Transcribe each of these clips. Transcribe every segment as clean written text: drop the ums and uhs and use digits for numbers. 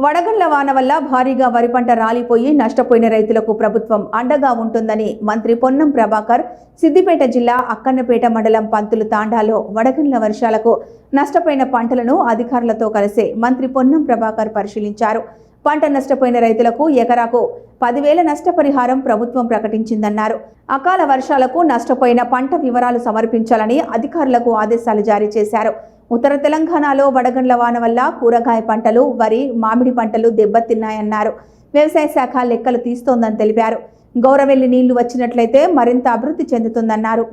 వడగళ్ల వాన వల్ల భారీగా వరి పంట రాలిపోయి నష్టపోయిన రైతులకు ప్రభుత్వం అండగా ఉంటుందని మంత్రి పొన్నం ప్రభాకర్ సిద్దిపేట జిల్లా అక్కన్నపేట మండలం పంతులు తాండాలో వడగళ్ల వర్షాలకు నష్టపోయిన పంటలను అధికారులతో కలిసి మంత్రి పొన్నం ప్రభాకర్ పరిశీలించారు. పంట నష్టపోయిన రైతులకు ఎకరాకు 10,000 నష్టపరిహారం ప్రభుత్వం ప్రకటించిందన్నారు. అకాల వర్షాలకు నష్టపోయిన పంట వివరాలు సమర్పించాలని అధికారులకు ఆదేశాలు జారీ చేశారు. ఉత్తర తెలంగాణలో వడగండ్ల వాన వల్ల కూరగాయ పంటలు, వరి, మామిడి పంటలు దెబ్బతిన్నాయన్నారు. వ్యవసాయ శాఖ లెక్కలు తీస్తోందని తెలిపారు. గౌరవెల్లి నీళ్లు వచ్చినట్లయితే మరింత అభివృద్ధి చెందుతుందన్నారు.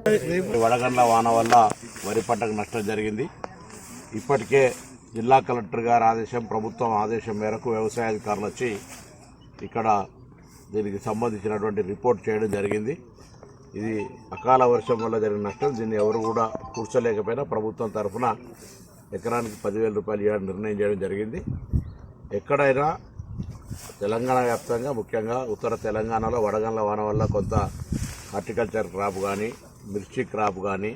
వడగండ్ల వాన వల్ల వరి పంటకు నష్టం జరిగింది. ఇప్పటికే జిల్లా కలెక్టర్ గారి ఆదేశం, ప్రభుత్వం ఆదేశం మేరకు వ్యవసాయ అధికారులు వచ్చి ఇక్కడ దీనికి సంబంధించినటువంటి రిపోర్ట్ చేయడం జరిగింది. ఇది అకాల వర్షం వల్ల జరిగిన నష్టం. దీన్ని ఎవరు కూడా కూర్చోలేకపోయినా ప్రభుత్వం తరఫున ఎకరానికి 10,000 రూపాయలు ఇవ్వడానికి నిర్ణయం చేయడం జరిగింది. ఎక్కడైనా తెలంగాణ వ్యాప్తంగా, ముఖ్యంగా ఉత్తర తెలంగాణలో వడగండ్ల వాన వల్ల కొంత హార్టికల్చర్ క్రాప్ కానీ, మిర్చి క్రాప్ కానీ,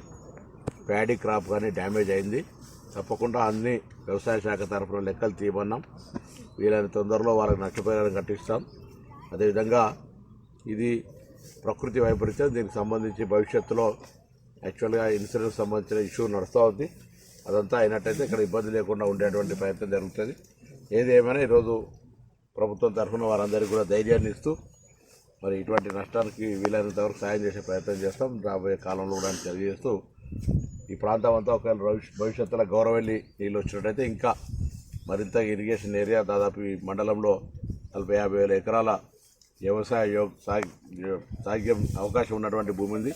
ప్యాడీ క్రాప్ కానీ డ్యామేజ్ అయింది. తప్పకుండా అన్ని వ్యవసాయ శాఖ తరఫున లెక్కలు తీయమన్నాం. వీలైన తొందరలో వాళ్ళకి నష్టపరిహారం కట్టిస్తాం. అదేవిధంగా ఇది ప్రకృతి వైపరీత్యం, దీనికి సంబంధించి భవిష్యత్తులో యాక్చువల్గా ఇన్సూరెన్స్ సంబంధించిన ఇష్యూ నడుస్తూ ఉంది. అదంతా అయినట్టయితే ఇక్కడ ఇబ్బంది లేకుండా ఉండేటువంటి ప్రయత్నం జరుగుతుంది. ఏది ఏమైనా ఈరోజు ప్రభుత్వం తరఫున వారందరికీ కూడా ధైర్యాన్ని ఇస్తూ మరి ఇటువంటి నష్టానికి వీలైనంత వరకు సాయం చేసే ప్రయత్నం చేస్తాం. రాబోయే కాలంలో కూడా తెలియజేస్తూ ఈ ప్రాంతం అంతా ఒకవేళ భవిష్యత్తులో గౌరవెల్లి నీళ్ళు వచ్చినట్టయితే ఇంకా మరింత ఇరిగేషన్ ఏరియా, దాదాపు ఈ మండలంలో 40-50 వేల ఎకరాల వ్యవసాయ సాగ్యం అవకాశం ఉన్నటువంటి భూమి ఉంది.